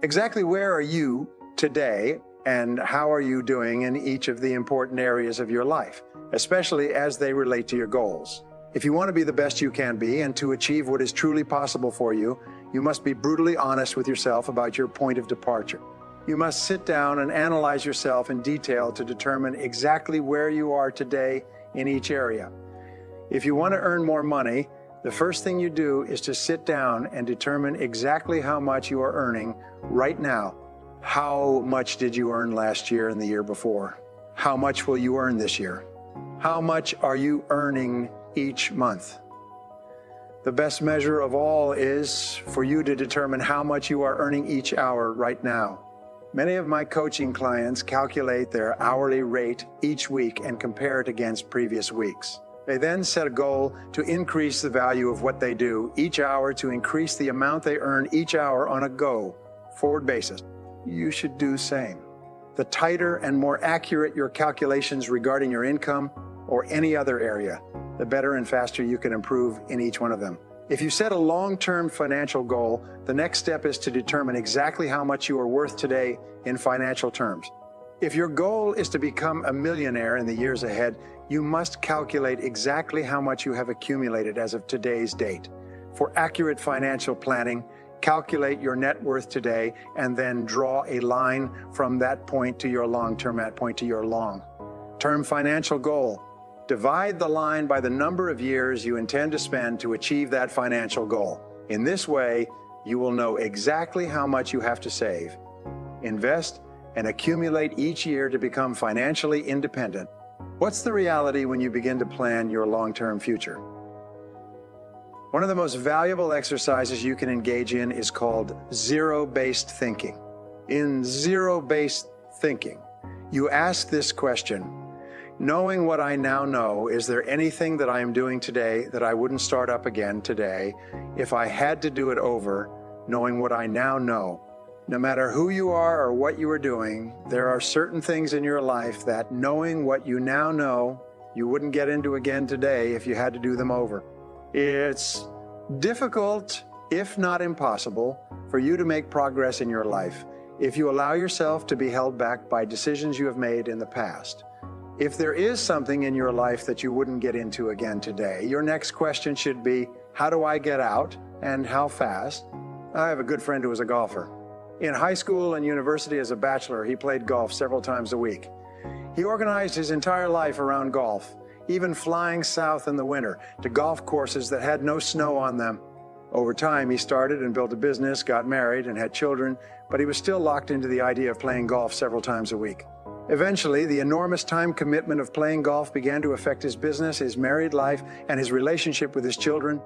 Exactly where are you today, and how are you doing in each of the important areas of your life, especially as they relate to your goals? If you want to be the best you can be and to achieve what is truly possible for you, you must be brutally honest with yourself about your point of departure. You must sit down and analyze yourself in detail to determine exactly where you are today in each area. If you want to earn more money, the first thing you do is to sit down and determine exactly how much you are earning right now. How much did you earn last year and the year before? How much will you earn this year? How much are you earning each month? The best measure of all is for you to determine how much you are earning each hour right now. Many of my coaching clients calculate their hourly rate each week and compare it against previous weeks. They then set a goal to increase the value of what they do each hour to increase the amount they earn each hour on a go-forward basis. You should do the same. The tighter and more accurate your calculations regarding your income or any other area, the better and faster you can improve in each one of them. If you set a long-term financial goal, the next step is to determine exactly how much you are worth today in financial terms. If your goal is to become a millionaire in the years ahead, you must calculate exactly how much you have accumulated as of today's date. For accurate financial planning, calculate your net worth today and then draw a line from that point to your long-term, that point to your long-term financial goal. Divide the line by the number of years you intend to spend to achieve that financial goal. In this way, you will know exactly how much you have to save, invest, and accumulate each year to become financially independent. What's the reality when you begin to plan your long-term future? One of the most valuable exercises you can engage in is called zero-based thinking. In zero-based thinking, you ask this question: knowing what I now know, is there anything that I am doing today that I wouldn't start up again today if I had to do it over, knowing what I now know? No matter who you are or what you are doing, there are certain things in your life that, knowing what you now know, you wouldn't get into again today if you had to do them over. It's difficult, if not impossible, for you to make progress in your life if you allow yourself to be held back by decisions you have made in the past. If there is something in your life that you wouldn't get into again today, your next question should be, how do I get out and how fast? I have a good friend who was a golfer. In high school and university as a bachelor, he played golf several times a week. He organized his entire life around golf, even flying south in the winter to golf courses that had no snow on them. Over time, he started and built a business, got married, and had children, but he was still locked into the idea of playing golf several times a week. Eventually, the enormous time commitment of playing golf began to affect his business, his married life, and his relationship with his children.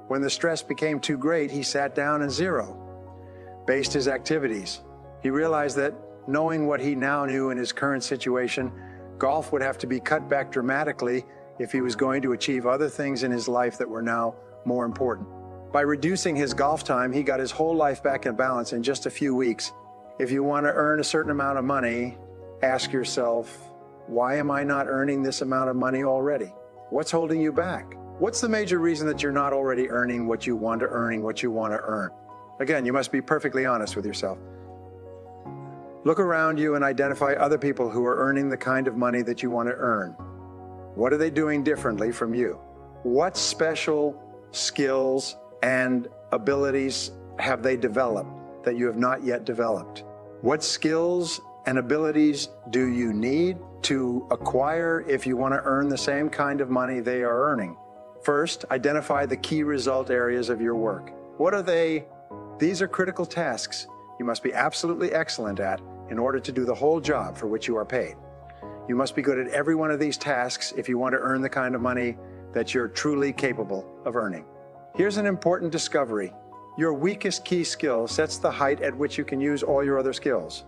When the stress became too great, he sat down and zero-based his activities. He realized that, knowing what he now knew in his current situation, golf would have to be cut back dramatically if he was going to achieve other things in his life that were now more important. By reducing his golf time, he got his whole life back in balance in just a few weeks. If you want to earn a certain amount of money, ask yourself, why am I not earning this amount of money already? What's holding you back? What's the major reason that you're not already earning what you want to earn? Again, you must be perfectly honest with yourself. Look around you and identify other people who are earning the kind of money that you want to earn. What are they doing differently from you? What special skills and abilities have they developed that you have not yet developed? What skills and abilities do you need to acquire if you want to earn the same kind of money they are earning? First, identify the key result areas of your work. What are they? These are critical tasks you must be absolutely excellent at in order to do the whole job for which you are paid. You must be good at every one of these tasks if you want to earn the kind of money that you're truly capable of earning. Here's an important discovery. Your weakest key skill sets the height at which you can use all your other skills.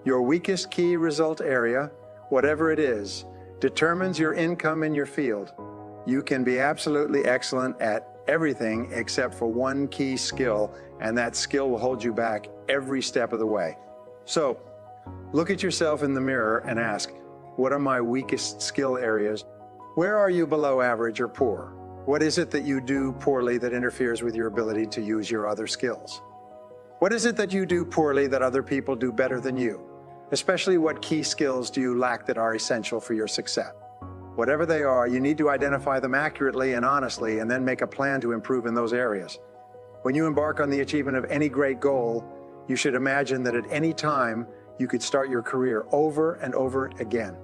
Your weakest key result area, whatever it is, determines your income in your field. You can be absolutely excellent at everything except for one key skill, and that skill will hold you back every step of the way. So, look at yourself in the mirror and ask, what are my weakest skill areas? Where are you below average or poor? What is it that you do poorly that interferes with your ability to use your other skills? What is it that you do poorly that other people do better than you? Especially, what key skills do you lack that are essential for your success? Whatever they are, you need to identify them accurately and honestly, and then make a plan to improve in those areas. When you embark on the achievement of any great goal, you should imagine that at any time you could start your career over and over again.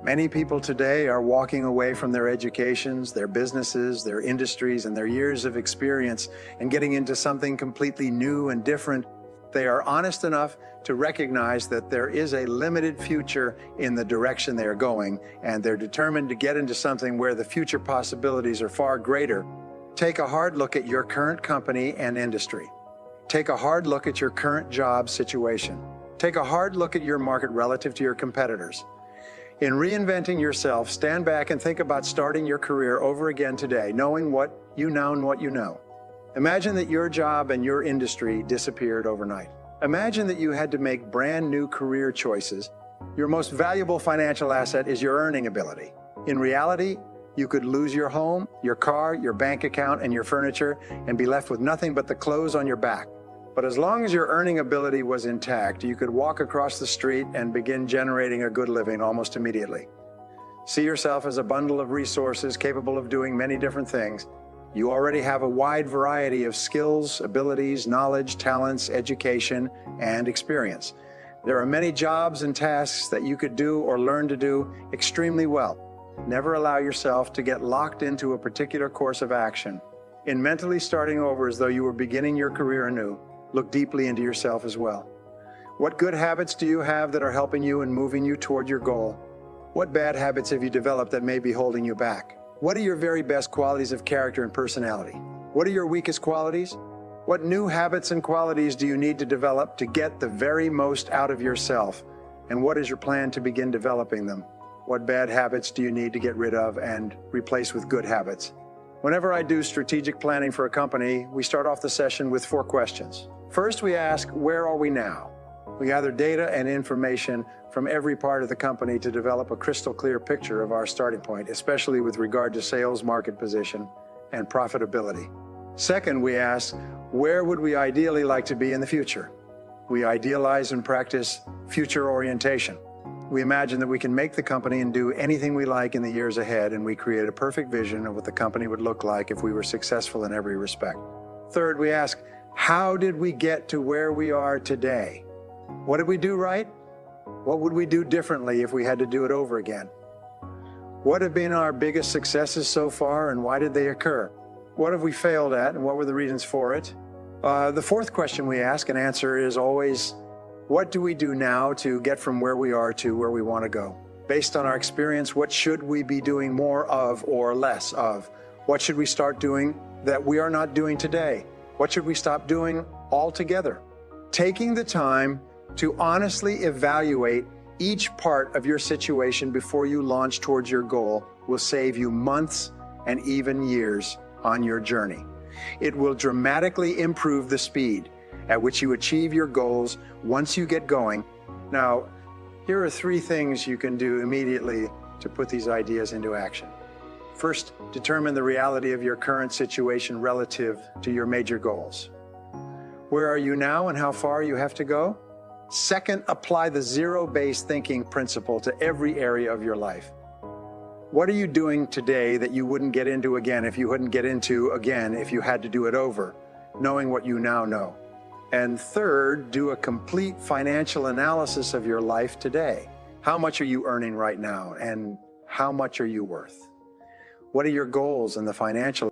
Many people today are walking away from their educations, their businesses, their industries, and their years of experience and getting into something completely new and different. They are honest enough to recognize that there is a limited future in the direction they are going, and they're determined to get into something where the future possibilities are far greater. Take a hard look at your current company and industry. Take a hard look at your current job situation. Take a hard look at your market relative to your competitors. In reinventing yourself, stand back and think about starting your career over again today, knowing what you know and what you know. Imagine that your job and your industry disappeared overnight. Imagine that you had to make brand new career choices. Your most valuable financial asset is your earning ability. In reality, you could lose your home, your car, your bank account, and your furniture, and be left with nothing but the clothes on your back. But as long as your earning ability was intact, you could walk across the street and begin generating a good living almost immediately. See yourself as a bundle of resources capable of doing many different things. You already have a wide variety of skills, abilities, knowledge, talents, education, and experience. There are many jobs and tasks that you could do or learn to do extremely well. Never allow yourself to get locked into a particular course of action. In mentally starting over as though you were beginning your career anew, look deeply into yourself as well. What good habits do you have that are helping you and moving you toward your goal? What bad habits have you developed that may be holding you back? What are your very best qualities of character and personality? What are your weakest qualities? What new habits and qualities do you need to develop to get the very most out of yourself? And what is your plan to begin developing them? What bad habits do you need to get rid of and replace with good habits? Whenever I do strategic planning for a company, we start off the session with 4 questions. First, we ask, where are we now? We gather data and information from every part of the company to develop a crystal clear picture of our starting point, especially with regard to sales, market position, and profitability. Second, we ask, where would we ideally like to be in the future? We idealize and practice future orientation. We imagine that we can make the company and do anything we like in the years ahead, and we create a perfect vision of what the company would look like if we were successful in every respect. Third, we ask, how did we get to where we are today? What did we do right? What would we do differently if we had to do it over again? What have been our biggest successes so far, and why did they occur? What have we failed at, and what were the reasons for it? The fourth question we ask and answer is always, what do we do now to get from where we are to where we want to go? Based on our experience, what should we be doing more of or less of? What should we start doing that we are not doing today? What should we stop doing altogether? Taking the time to honestly evaluate each part of your situation before you launch towards your goal will save you months and even years on your journey. It will dramatically improve the speed at which you achieve your goals once you get going. Now, here are 3 things you can do immediately to put these ideas into action. First, determine the reality of your current situation relative to your major goals. Where are you now and how far you have to go? Second, apply the zero-based thinking principle to every area of your life. What are you doing today that you wouldn't get into again if you wouldn't get into again if you had to do it over, knowing what you now know? And third, do a complete financial analysis of your life today. How much are you earning right now, and how much are you worth? What are your goals in the financial